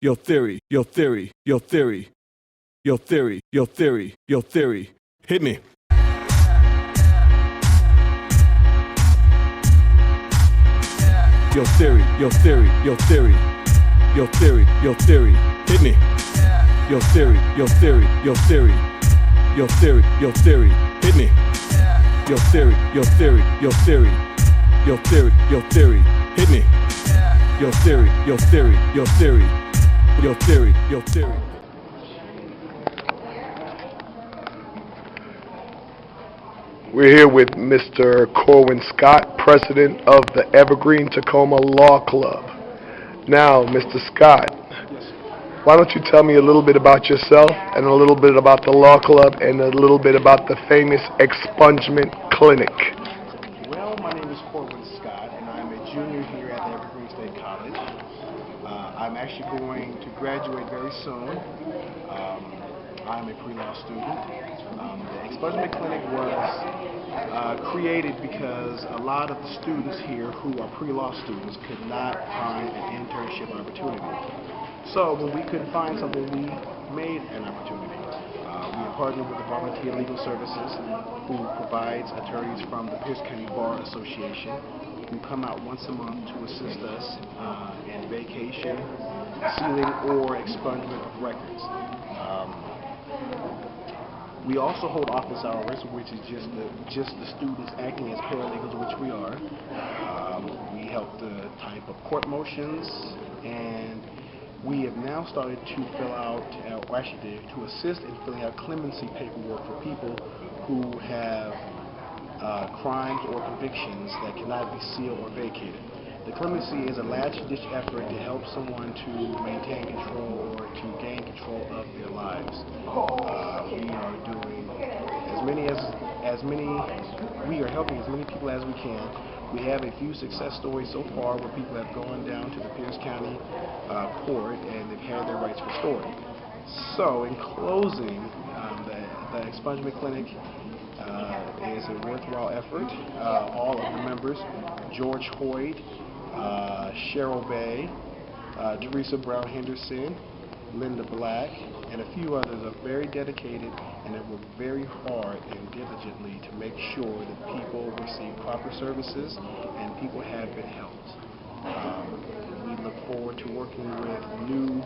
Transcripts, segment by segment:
your theory, your theory, your theory, your theory, your theory, your theory. Hit me. Your theory, your theory, your theory, your theory, your theory. Hit me. Your theory, your theory, your theory, your theory, your theory. Hit me. Your theory, your theory, your theory, your theory, your theory. Hit me. Your theory, your theory, your theory, your theory, your theory. We're here with Mr. Corwin Scott, president of the Evergreen Tacoma Law Club. Now, Mr. Scott, why don't you tell me a little bit about yourself and a little bit about the Law Club and a little bit about the famous Expungement Clinic? Well, my name is Corwin Scott, and I'm a junior here at the Evergreen State College. I'm actually going to graduate very soon. I'm a pre-law student. The Expungement Clinic was created because a lot of the students here who are pre-law students could not find an internship opportunity. So when we couldn't find something, we made an opportunity. We are partnered with the Volunteer Legal Services, who provides attorneys from the Pierce County Bar Association, who come out once a month to assist us in vacation, sealing, or expungement of records. We also hold office hours, which is just the students acting as paralegals, which we are. We help to type up court motions, and we have now started to fill out, or actually to assist in filling out clemency paperwork for people who have crimes or convictions that cannot be sealed or vacated. The clemency is a last-ditch effort to help someone to maintain control or to gain control of their lives. We are doing we are helping as many people as we can. We have a few success stories so far where people have gone down to the Pierce County court and they've had their rights restored. So, in closing, the Expungement Clinic is a worthwhile effort. All of the members, George Hoyte, Cheryl Bay, Teresa Brown Henderson, Linda Black, and a few others are very dedicated and have worked very hard and diligently to make sure that people receive proper services and people have been helped. We look forward to working with new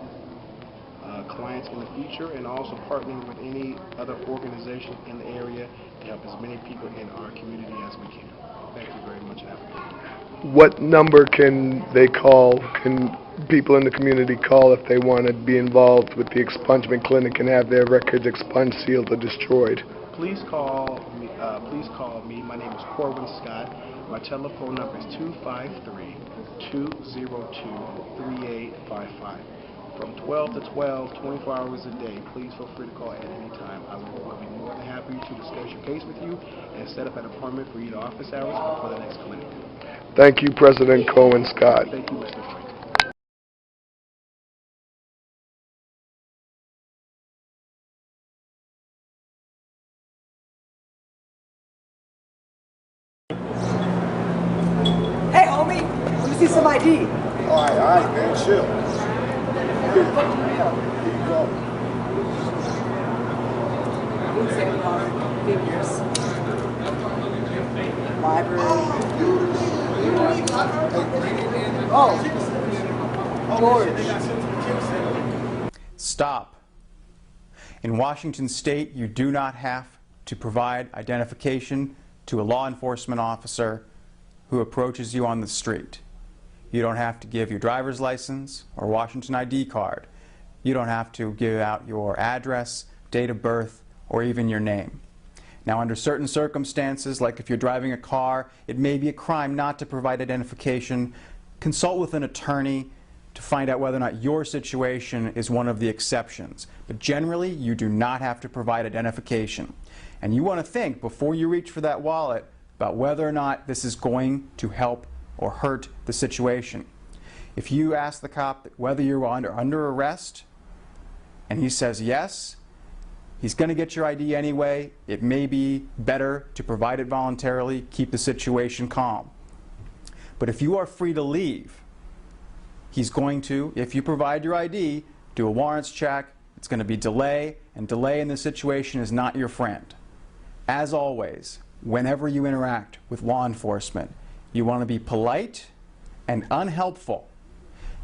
clients in the future and also partnering with any other organization in the area to help as many people in our community as we can. Thank you very much and have a good day. What number can they call, can people in the community call if they want to be involved with the Expungement Clinic and have their records expunged, sealed, or destroyed? Please call me. My name is Corwin Scott. My telephone number is 253-202-3855. From 12 to 12, 24 hours a day. Please feel free to call at any time. I'll be more than happy to discuss your case with you and set up an appointment for either office hours or for the next clinic. Thank you, President Corwin Scott. Thank you, Mr. Frank. Hey, homie, let me see some ID. All right, man, chill. Here you go. Figures. Library. Oh, George. Stop. In Washington State, you do not have to provide identification to a law enforcement officer who approaches you on the street. You don't have to give your driver's license or Washington ID card. You don't have to give out your address, date of birth, or even your name. Now, under certain circumstances, like if you're driving a car, it may be a crime not to provide identification. Consult with an attorney to find out whether or not your situation is one of the exceptions. But generally, you do not have to provide identification. And you want to think, before you reach for that wallet, about whether or not this is going to help or hurt the situation. If you ask the cop whether you're under arrest, and he says yes, he's going to get your ID anyway. It may be better to provide it voluntarily, keep the situation calm. But if you are free to leave, He's going to, if you provide your ID, do a warrants check. It's going to be delay, and delay in this situation is not your friend. As always, whenever you interact with law enforcement, you want to be polite and unhelpful.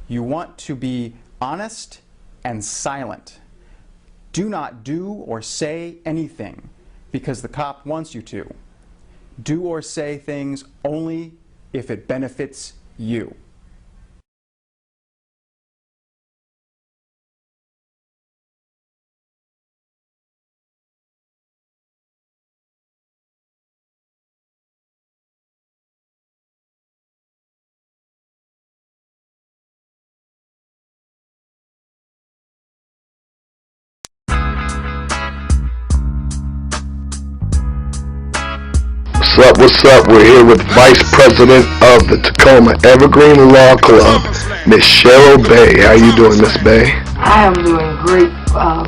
You want to be honest and silent. Do not do or say anything because the cop wants you to. Do or say things only if it benefits you. What's up? We're here with Vice President of the Tacoma Evergreen Law Club, Miss Cheryl Bay. How you doing, Miss Bay? I am doing great,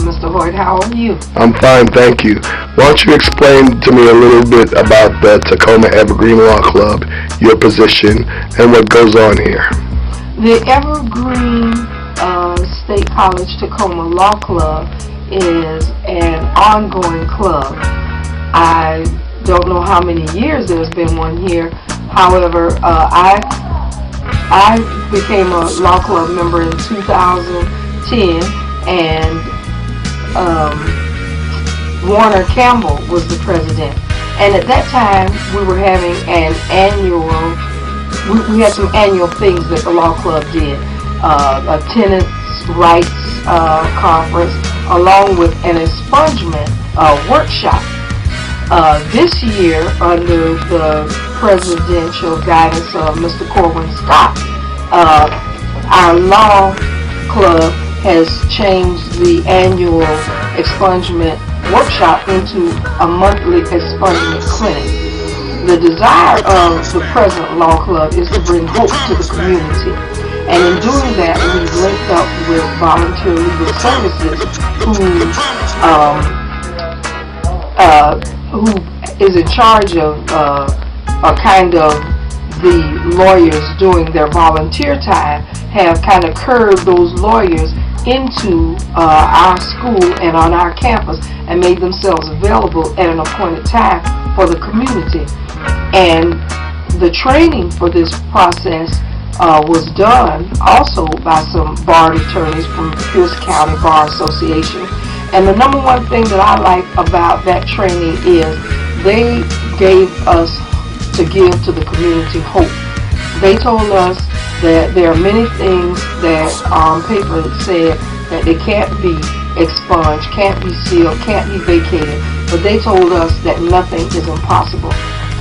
Mr. Hoyte. How are you? I'm fine, thank you. Why don't you explain to me a little bit about the Tacoma Evergreen Law Club, your position, and what goes on here? The Evergreen State College Tacoma Law Club is an ongoing club. I don't know how many years there's been one here. However, I became a law club member in 2010, and Warner Campbell was the president. And at that time, we were having an annual, we had some annual things that the law club did. A tenants' rights conference, along with an expungement workshop. This year, under the presidential guidance of Mr. Corwin Scott, our law club has changed the annual expungement workshop into a monthly expungement clinic. The desire of the present law club is to bring hope to the community. And in doing that, we've linked up with Volunteer Legal Services, who is in charge of kind of the lawyers doing their volunteer time, have kind of curved those lawyers into our school and on our campus and made themselves available at an appointed time for the community. And the training for this process was done also by some bar attorneys from Pierce County Bar Association. And the number one thing that I like about that training is they gave us to give to the community hope. They told us that there are many things that on paper said that they can't be expunged, can't be sealed, can't be vacated, but they told us that nothing is impossible.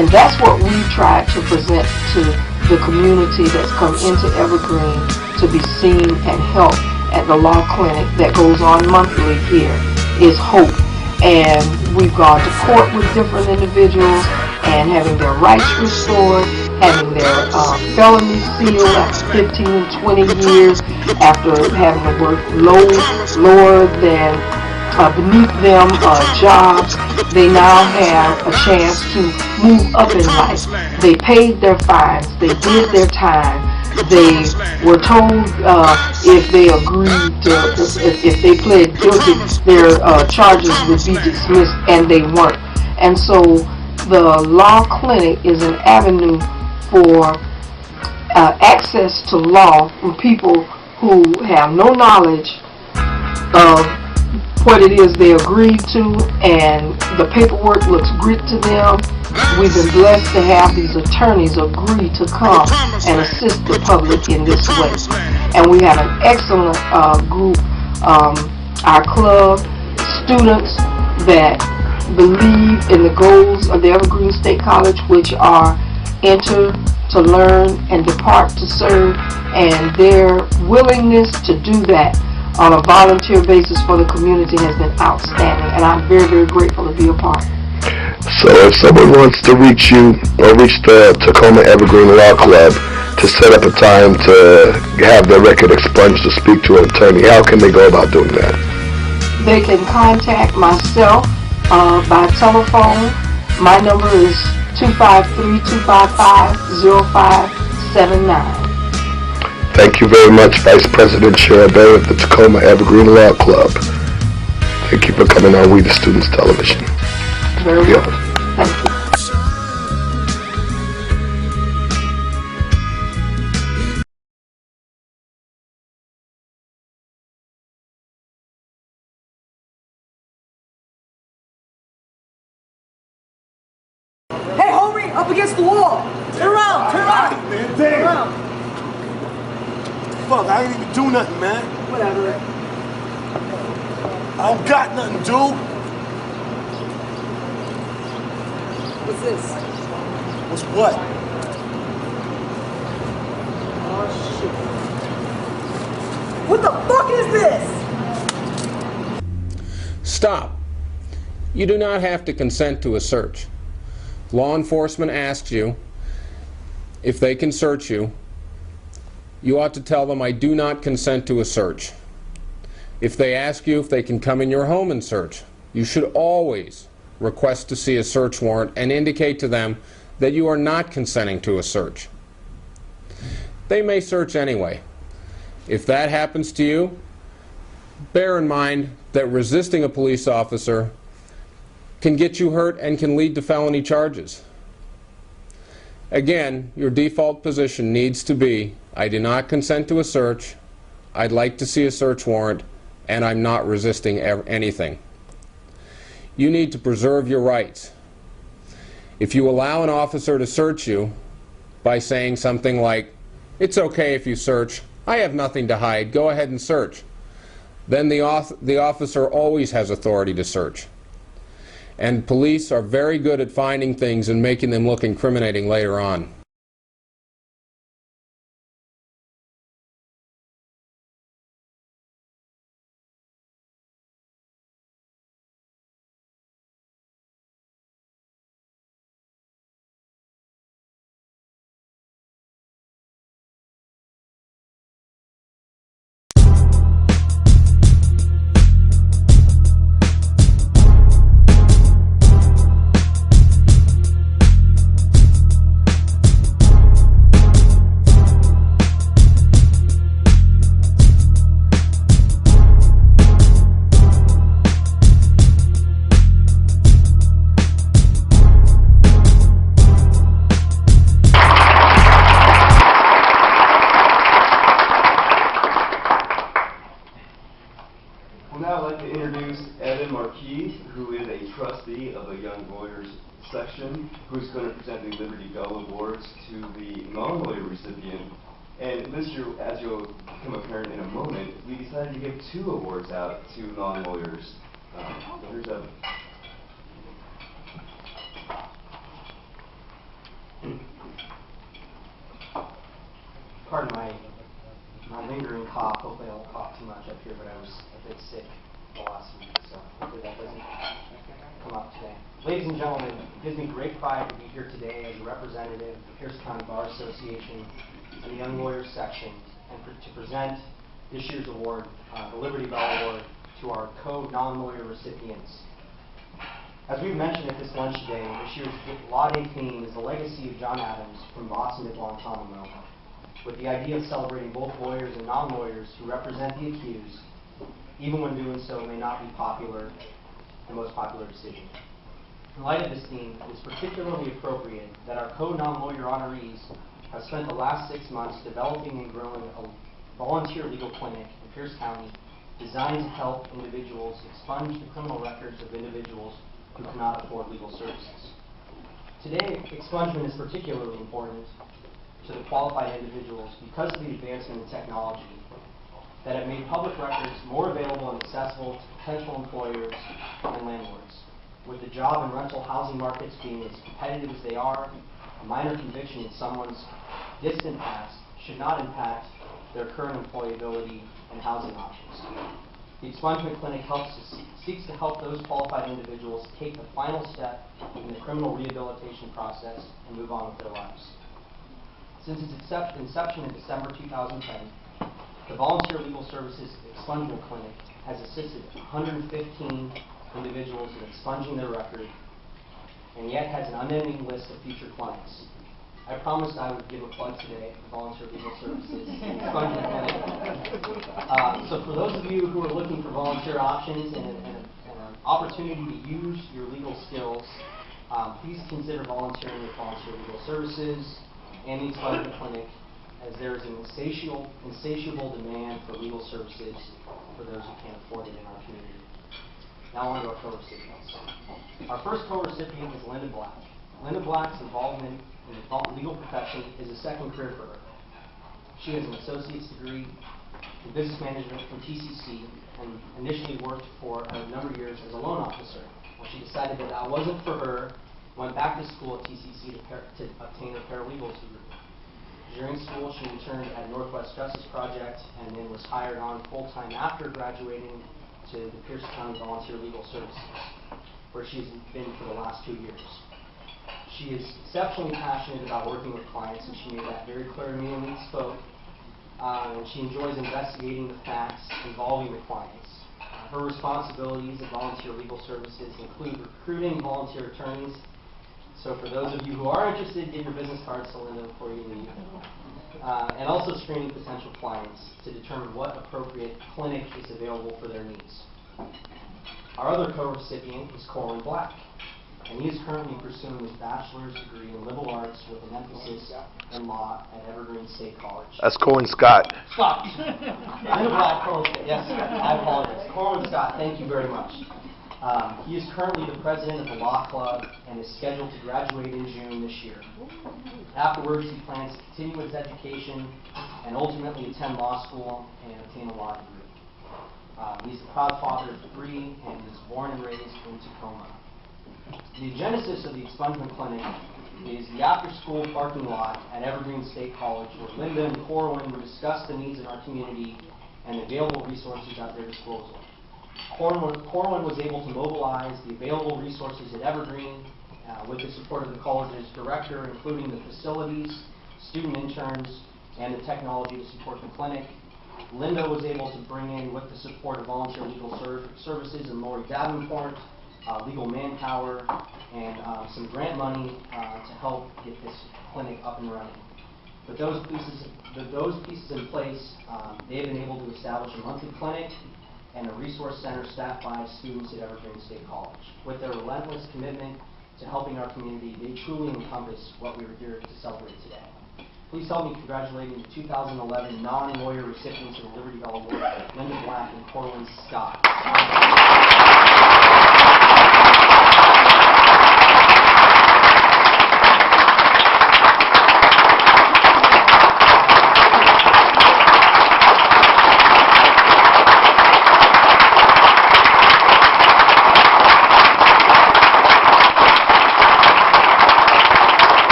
And that's what we tried to present to the community that's come into Evergreen to be seen and helped at the law clinic that goes on monthly here, is hope. And we've gone to court with different individuals and having their rights restored, having their felony sealed after 15 and 20 years, after having to work lower than beneath them jobs. They now have a chance to move up in life. They paid their fines, they did their time. They were told if they agreed to, if they pled guilty, their charges would be dismissed, and they weren't. And so the law clinic is an avenue for access to law from people who have no knowledge of what it is they agreed to, and the paperwork looks great to them. We've been blessed to have these attorneys agree to come and assist the public in this way. And we have an excellent group, our club, students that believe in the goals of the Evergreen State College, which are enter to learn and depart to serve, and their willingness to do that on a volunteer basis for the community has been outstanding, and I'm very, very grateful to be a part. So if someone wants to reach you or reach the Tacoma Evergreen Law Club to set up a time to have their record expunged to speak to an attorney, how can they go about doing that? They can contact myself by telephone. My number is 253-255-0579. Thank you very much, Vice President Cheryl Bay of the Tacoma Evergreen Law Club. Thank you for coming on We the Students Television. Very Yeah. well. Thank you. Hey, homie, up against the wall. Turn around, turn around. Man, Turn damn. around. Fuck, I ain't even do nothing, man. Whatever. I don't got nothing, dude. What's this? What's what? Oh, shit. What the fuck is this? Stop. You do not have to consent to a search. Law enforcement asks you if they can search you. You ought to tell them, I do not consent to a search. If they ask you if they can come in your home and search, you should always request to see a search warrant and indicate to them that you are not consenting to a search. They may search anyway. If that happens to you, bear in mind that resisting a police officer can get you hurt and can lead to felony charges. Again, your default position needs to be, I do not consent to a search, I'd like to see a search warrant, and I'm not resisting anything. You need to preserve your rights. If you allow an officer to search you by saying something like, it's okay if you search, I have nothing to hide, go ahead and search, then the officer always has authority to search. And police are very good at finding things and making them look incriminating later on. section, who's going to present the Liberty Bell Awards to the non-lawyer recipient. And this year, as you'll become apparent in a moment, we decided to give 2 awards out to non-lawyers. So here's Evan. Pardon my lingering cough. Hopefully I won't cough too much up here, but I was a bit sick the last week, so hopefully that doesn't come up today. Ladies and gentlemen, it gives me great pride to be here today as a representative of the Pierce County Bar Association and the Young Lawyers section, and to present this year's award, the Liberty Bell Award, to our co-non-lawyer recipients. As we've mentioned at this lunch today, this year's Law Day theme is the legacy of John Adams from Boston to Guantanamo, with the idea of celebrating both lawyers and non-lawyers who represent the accused, even when doing so may not be the most popular decision. In light of this theme, it is particularly appropriate that our co-non-lawyer honorees have spent the last 6 months developing and growing a volunteer legal clinic in Pierce County designed to help individuals expunge the criminal records of individuals who cannot afford legal services. Today, expungement is particularly important to the qualified individuals because of the advancement in technology that have made public records more available and accessible to potential employers and landlords. With the job and rental housing markets being as competitive as they are, a minor conviction in someone's distant past should not impact their current employability and housing options. The Expungement Clinic seeks to help those qualified individuals take the final step in the criminal rehabilitation process and move on with their lives. Since its inception in December 2010, the Volunteer Legal Services Expungement Clinic has assisted 115 individuals in expunging their record, and yet has an unending list of future clients. I promised I would give a plug today for Volunteer Legal Services Expungement Clinic. So for those of you who are looking for volunteer options and an opportunity to use your legal skills, please consider volunteering with Volunteer Legal Services and the Expungement Clinic, as there is an insatiable demand for legal services for those who can't afford it in our community. Now on to our co-recipients. Our first co-recipient is Linda Black. Linda Black's involvement in the legal profession is a second career for her. She has an associate's degree in business management from TCC and initially worked for a number of years as a loan officer. When she decided that that wasn't for her, went back to school at TCC to obtain her paralegal's degree. During school, she interned at Northwest Justice Project and then was hired on full-time after graduating to the Pierce County Volunteer Legal Services, where she's been for the last 2 years. She is exceptionally passionate about working with clients, and she made that very clear to me when we spoke. And she enjoys investigating the facts involving the clients. Her responsibilities at Volunteer Legal Services include recruiting volunteer attorneys. So for those of you who are interested, give your business cards to Linda before you leave. And also screening potential clients to determine what appropriate clinic is available for their needs. Our other co-recipient is Corwin Black, and he is currently pursuing his bachelor's degree in liberal arts with an emphasis in law at Evergreen State College. That's Corwin Scott. Scott! Linda Black, Corwin Scott. Yes, I apologize. Corwin Scott, thank you very much. He is currently the president of the Law Club and is scheduled to graduate in June this year. Afterwards, he plans to continue his education and ultimately attend law school and obtain a law degree. He's the proud father of 3 and is born and raised in Tacoma. The genesis of the Expungement Clinic is the after-school parking lot at Evergreen State College, where Linda and Corwin would discuss the needs in our community and available resources at their disposal. Corwin was able to mobilize the available resources at Evergreen with the support of the college's director, including the facilities, student interns, and the technology to support the clinic. Linda was able to bring in, with the support of Volunteer Legal Services and Lori Davenport, legal manpower, and some grant money to help get this clinic up and running. With those pieces in place, they have been able to establish a monthly clinic and a resource center staffed by students at Evergreen State College. With their relentless commitment to helping our community, they truly encompass what we are here to celebrate today. Please help me congratulating the 2011 non-lawyer recipients of the Liberty Bell Award, Linda Black and Corwin Scott.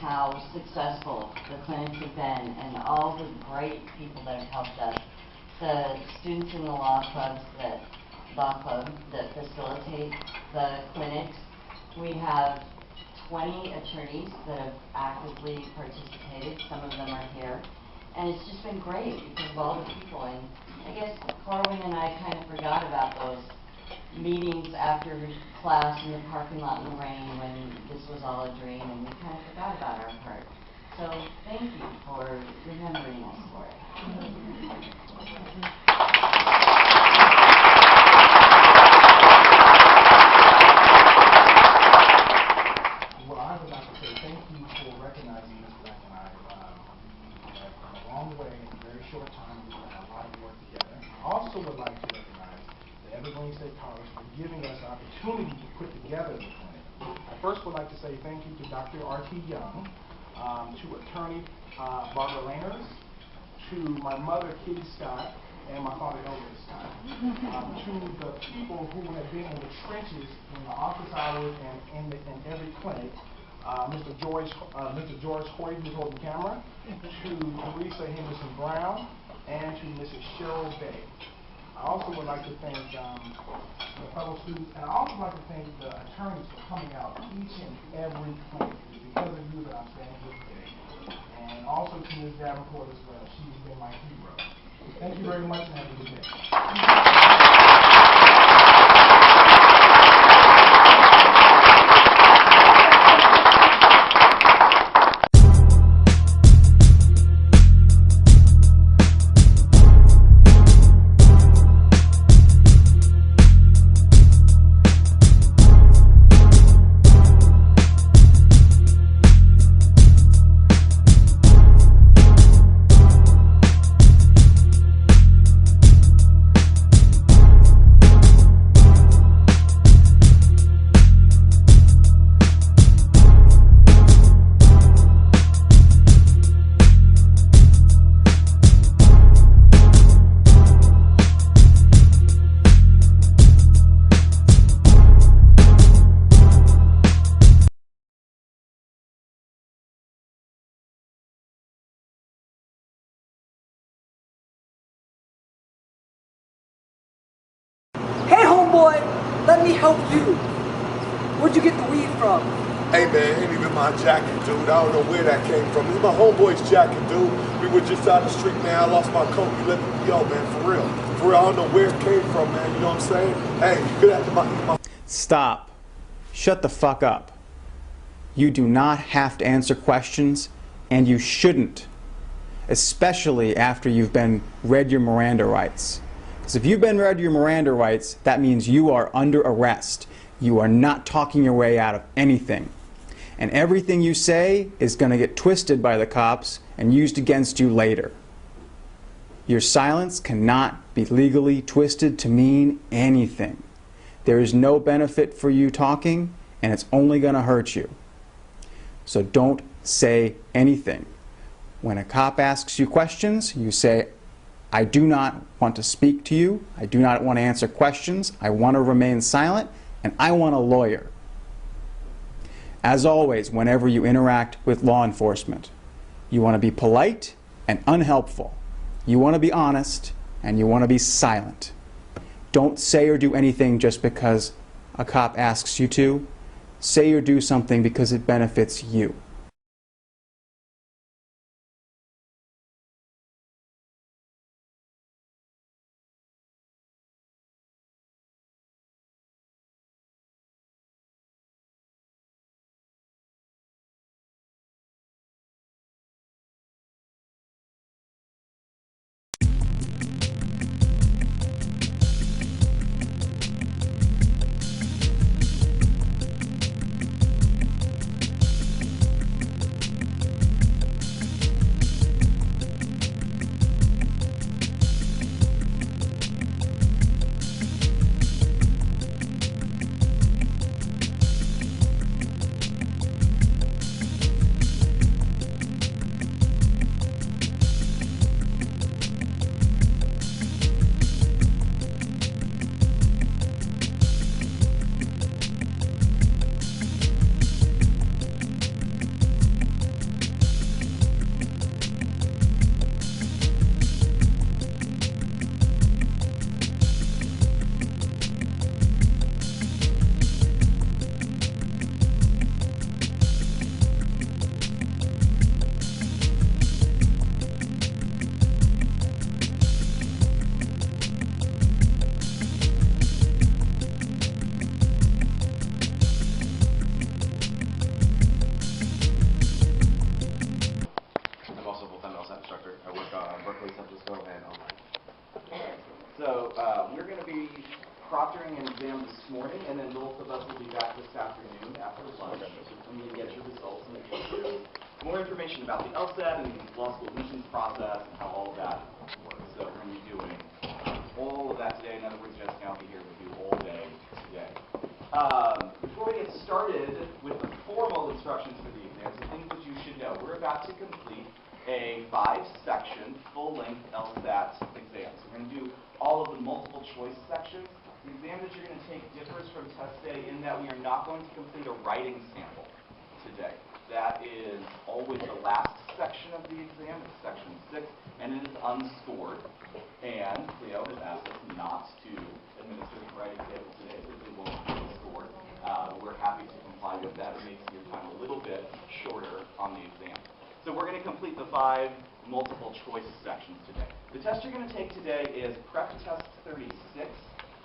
How successful the clinics have been and all the great people that have helped us. The students in the law club that facilitate the clinics. We have 20 attorneys that have actively participated. Some of them are here. And it's just been great because of all the people. And I guess Corwin and I kind of forgot about those meetings after class in the parking lot in the rain when this was all a dream, and we kind of forgot about our part. So thank you for remembering us for it. Well, I would like to say thank you for recognizing Ms. Black and I. We have come a long way in a very short time. We've done a lot of work together. I also would like to recognize Evergreen State College for giving us an opportunity to put together the clinic. I first would like to say thank you to Dr. R.T. Young, to attorney Barbara Laners, to my mother Kitty Scott, and my father Elwood Scott, to the people who have been in the trenches in the office hours and in every clinic, Mr. George Hoyte, who's holding the camera, to Teresa Henderson Brown, and to Mrs. Cheryl Bay. I also would like to thank the fellow students, and I also would like to thank the attorneys for coming out each and every claim. It's because of you that I'm standing here today. And also to Ms. Davenport as well. She's been my hero. Thank you very much and have a good day. Hey homeboy, let me help you. Where'd you get the weed from? Hey man, ain't even my jacket, dude. I don't know where that came from. It's my homeboy's jacket, dude. We were just out the street, man. I lost my coat. You let me go, man, for real. For real, I don't know where it came from, man. You know what I'm saying? Hey, you could have to my... Stop. Shut the fuck up. You do not have to answer questions, and you shouldn't, especially after you've been read your Miranda rights. Because if you've been read your Miranda rights, that means you are under arrest. You are not talking your way out of anything. And everything you say is going to get twisted by the cops and used against you later. Your silence cannot be legally twisted to mean anything. There is no benefit for you talking, and it's only going to hurt you. So don't say anything. When a cop asks you questions, you say, I do not want to speak to you. I do not want to answer questions. I want to remain silent, and I want a lawyer. As always, whenever you interact with law enforcement, you want to be polite and unhelpful. You want to be honest, and you want to be silent. Don't say or do anything just because a cop asks you to. Say or do something because it benefits you. We're going to be proctoring an exam this morning, and then both of us will be back this afternoon after lunch. I'm going to get your results and get you more information about the LSAT and the law school admissions process and how all of that works. So we're going to be doing all of that today. In other words, Jessica, I'll be here with you all day today. Before we get started with the formal instructions for the exam, some things that you should know. We're about to complete a 5-section, full-length LSAT exam. So we're going to do all of the multiple choice sections. The exam that you're going to take differs from test day in that we are not going to complete a writing sample today. That is always the last section of the exam. It's section 6, and it is unscored. And Cleo has asked us not to administer the writing table today, so it won't be scored. We're happy to comply with that. It makes your time a little bit shorter on the exam. So we're going to complete the 5 multiple choice sections today. The test you're going to take today is Prep Test 36.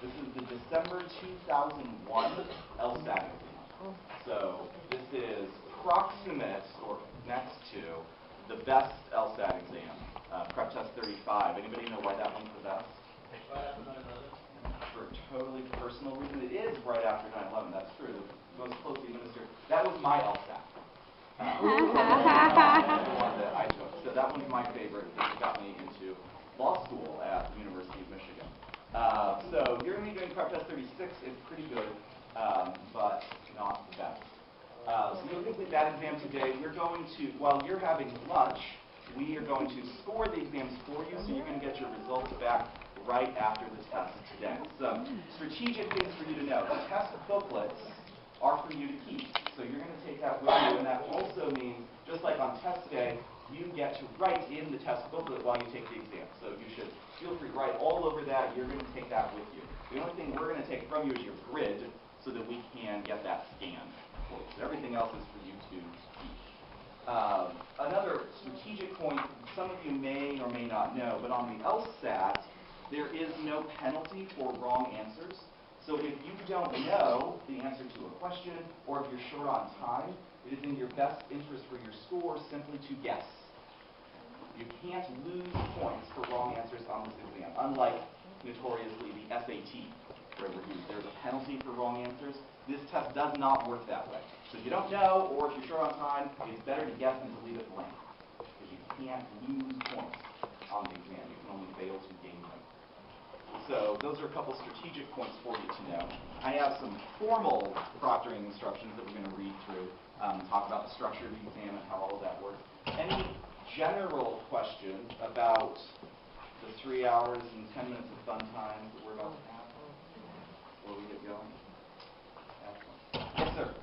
This is the December 2001 LSAT exam. So this is proximate, or next to, the best LSAT exam, Prep Test 35. Anybody know why that one's the best? For a totally personal reason. It is right after 9/11. That's true. The most closely administered. That was my LSAT. The one that I took. So that one's my favorite. It got me into law school at the University of Michigan. So you're going to be doing Prep Test 36. It's pretty good, but not the best. So you'll complete that exam today. We're going to, while you're having lunch, we are going to score the exams for you, so you're going to get your results back right after the test today. Some strategic things for you to know. The test booklets are for you to keep. So you're going to take that with you, and that also means, just like on test day, you get to write in the test booklet while you take the exam. So you should feel free to write all over that. You're going to take that with you. The only thing we're going to take from you is your grid, so that we can get that scanned for you. So everything else is for you to keep. Another strategic point, some of you may or may not know, but on the LSAT, there is no penalty for wrong answers. So if you don't know the answer to a question, or if you're short on time, it is in your best interest for your score simply to guess. You can't lose points for wrong answers on this exam, unlike notoriously the SAT, where there's a penalty for wrong answers. This test does not work that way. So if you don't know, or if you're short on time, it's better to guess than to leave it blank, because you can't lose points on the exam. You can only fail to gain them. So those are a couple strategic points for you to know. I have some formal proctoring instructions that we're going to read through, talk about the structure of the exam and how all of that works. Any general questions about the 3 hours and 10 minutes of fun time that we're about to have before we get going? Excellent. Yes, sir.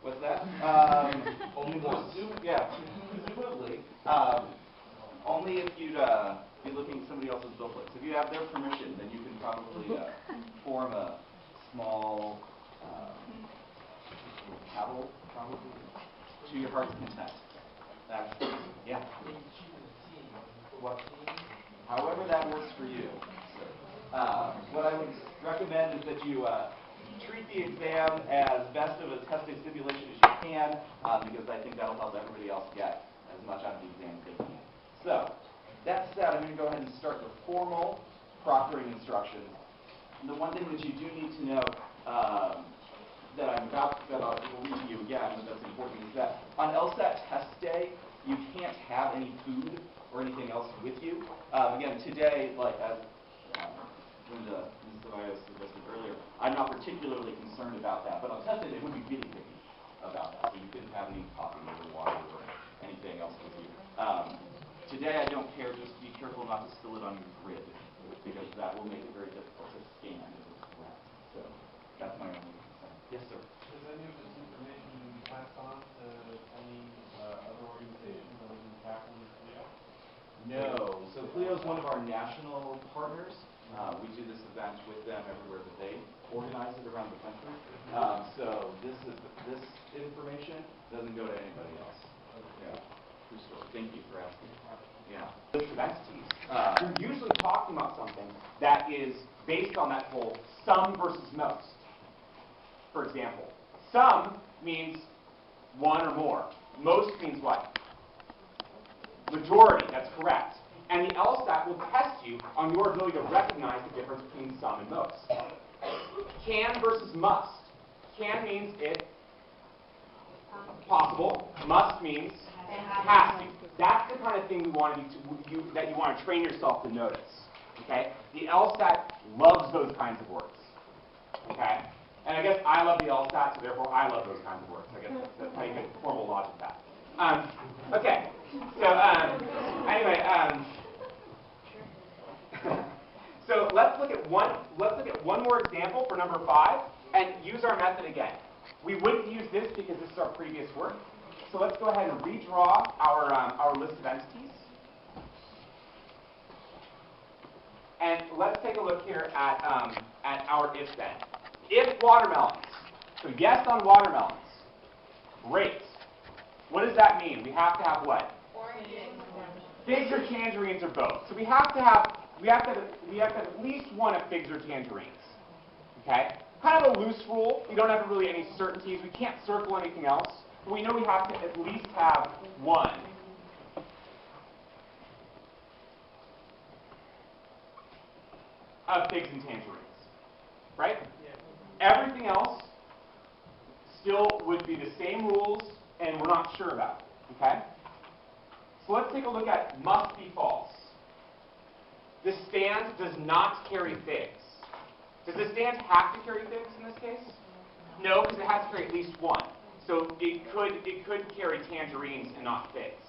What's that? Only once. Yeah, presumably. Only if you'd be looking at somebody else's booklets. If you have their permission, then you can probably form a small paddle, probably, to your heart's content. That's, yeah. What? However that works for you. What I would recommend is that you treat the exam as best of a testing simulation as you can, because I think that'll help everybody else get as much out of the exam as they can. So, that said, I'm going to go ahead and start the formal proctoring instructions. And the one thing that you do need to know that I will read to you again, but that's important, is that on LSAT test day, you can't have any food or anything else with you. Again, today, like as Linda, Ms. Ceballos suggested earlier, I'm not particularly concerned about that, but on test day, they would be really picky about that. So you couldn't have any coffee or water or anything else with you. Today, I don't care. Just be careful not to spill it on your grid, because that will make it very difficult to scan if it's correct. So that's my only concern. Yes, sir. Does any of this information be passed on to any other organizations other than CAPL and Cleo? No. So Cleo is one of our national partners. We do this event with them everywhere that they organize it around the country. So this information doesn't go to anybody else. Yeah. True story. Thank you for asking. Yeah. Those entities. You're usually talking about something that is based on that whole some versus most. For example, some means one or more. Most means what? Majority. That's correct. And the LSAT will test you on your ability to recognize the difference between some and most. Can versus must. Can means it's possible. Must means has to. That's the kind of thing that you want to train yourself to notice. Okay? The LSAT loves those kinds of words. Okay? And I guess I love the LSAT, so therefore I love those kinds of words. I guess that's how you get formal logic of that. Okay. So anyway, so let's look at one more example for number 5 and use our method again. We wouldn't use this because this is our previous work, So let's go ahead and redraw our list of entities. And let's take a look here at our if then. If watermelons, so yes on watermelons, great. What does that mean? We have to have what? Figs or tangerines or both. So we have to have at least one of figs or tangerines. Okay? Kind of a loose rule. We don't have really any certainties. We can't circle anything else. But we know we have to at least have one of figs and tangerines. Right? Everything else still would be the same rules, and we're not sure about it. Okay? So let's take a look at must be false. The stand does not carry figs. Does the stand have to carry figs in this case? No, because it has to carry at least one. So it could carry tangerines and not figs.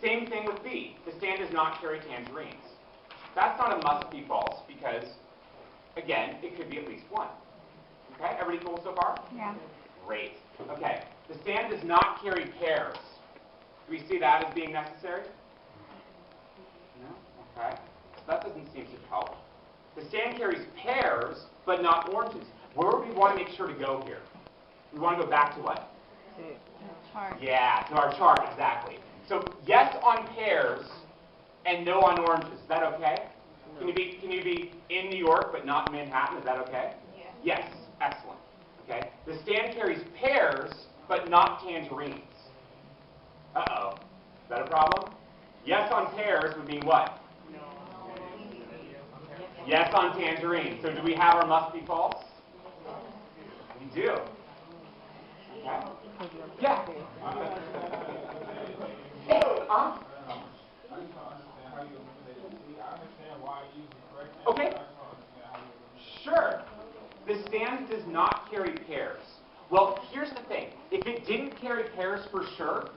Same thing with B. The stand does not carry tangerines. That's not a must be false because, again, it could be at least one. Okay, everybody cool so far? Yeah. Great. Okay, the stand does not carry pears. Do we see that as being necessary? No? Okay. So that doesn't seem to help. The stand carries pears, but not oranges. Where would we want to make sure to go here? We want to go back to what? Chart. Yeah, to our chart, exactly. So yes on pears and no on oranges. Is that okay? Can you be in New York but not in Manhattan? Is that okay? Yeah. Yes. Excellent. Okay. The stand carries pears but not tangerines. Uh-oh. Is that a problem? Yes on pears would mean what? No. Yes on tangerines. So do we have our must be false? We do. Okay. Yeah. Okay. Sure. The stand does not carry pears. Well, here's the thing. If it didn't carry pears for sure,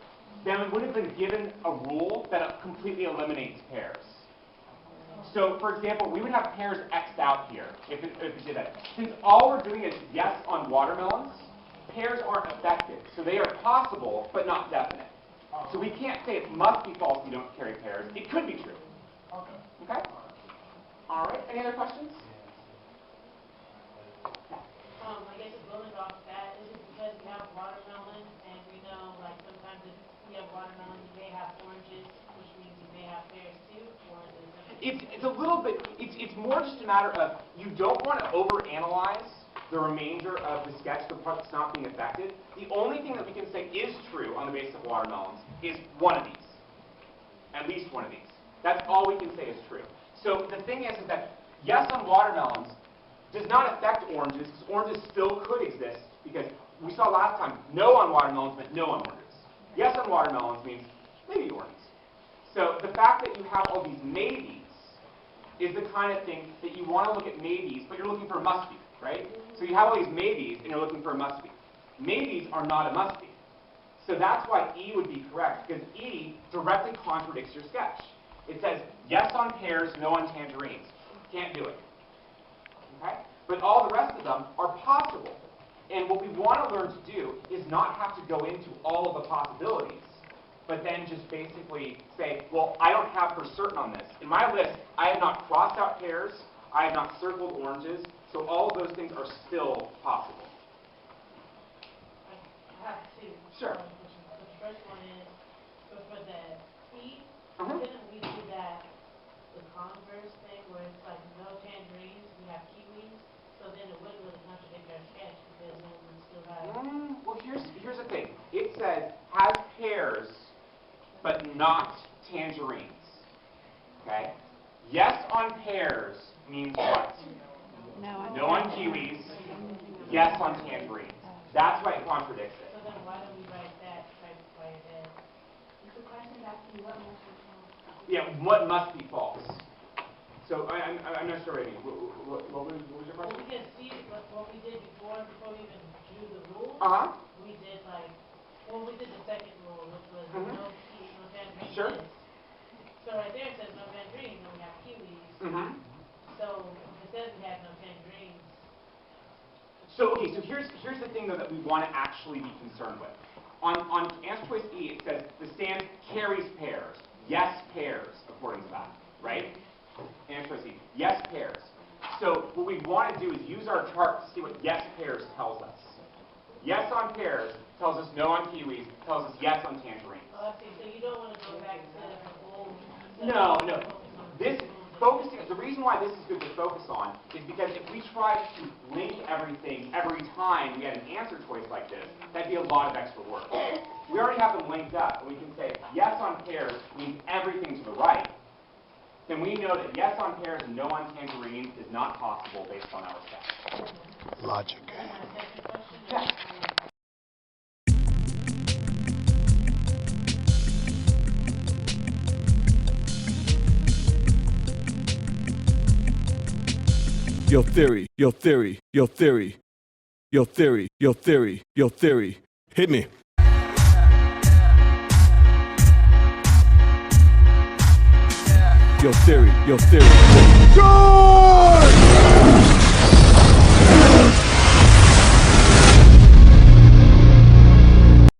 then we would have been given a rule that completely eliminates pears. So, for example, we would have pears X'd out here if it did that. Since all we're doing is yes on watermelons, pears aren't affected. So they are possible, but not definite. So we can't say it must be false if you don't carry pears. It could be true. Okay? All right. Any other questions? I guess building off that, is it because we have watermelon and we know like sometimes if you have watermelon you may have oranges, which means you may have pears too, or is it It's a little bit, it's more just a matter of you don't want to overanalyze the remainder of the sketch, the part that's not being affected. The only thing that we can say is true on the basis of watermelons is one of these. At least one of these. That's all we can say is true. So the thing is that yes on watermelons does not affect oranges, because oranges still could exist, because we saw last time no on watermelons meant no on oranges. Yes on watermelons means maybe oranges. So the fact that you have all these maybes is the kind of thing that you want to look at maybes, but you're looking for a must-be, right? So you have all these maybes, and you're looking for a must-be. Maybes are not a must-be. So that's why E would be correct, because E directly contradicts your sketch. It says, yes on pears, no on tangerines. Can't do it. Okay? But all the rest of them are possible. And what we want to learn to do is not have to go into all of the possibilities, but then just basically say, well, I don't have for certain on this. In my list, I have not crossed out pears, I have not circled oranges, so all of those things are still possible. I have two. Sure. The first one is, so for the E, didn't we do that, the converse thing where it's like no tangerines, we have kiwis, so then it wouldn't really contradict our sketch because then we still have... Well, here's the thing. It says, has pears, but not tangerines. Okay? Yes on pears means what? No on kiwis. Yes on tangerines. That's why it contradicts it. So then why don't we write that right there? Is the question back to you? What must be false? Yeah, what must be false? So I'm not sure what I mean. What was your question? Well, we can see what we did before we even drew the rule. We did we did the second rule, which was no tangerines. Sure. So right there it says no tangerines, and we have kiwis. So it says we have no tangerines. So okay, so here's the thing though that we want to actually be concerned with. On answer choice E, it says the stand carries pairs. Yes, pairs, according to that, right? Answer choice E, yes, pairs. So what we want to do is use our chart to see what yes, pairs tells us. Yes on pears tells us no on kiwis, tells us yes on tangerines. Oh, I see. So you don't want to go back to the old... No. This focusing, the reason why this is good to focus on is because if we try to link everything every time we had an answer choice like this, that'd be a lot of extra work. We already have them linked up. We can say yes on pears means everything to the right. Then we know that yes on pears and no on tangerines is not possible based on our steps. Logic. Yeah. Your theory, your theory, your theory, your theory, your theory, your theory. Hit me. Your theory, your theory. George!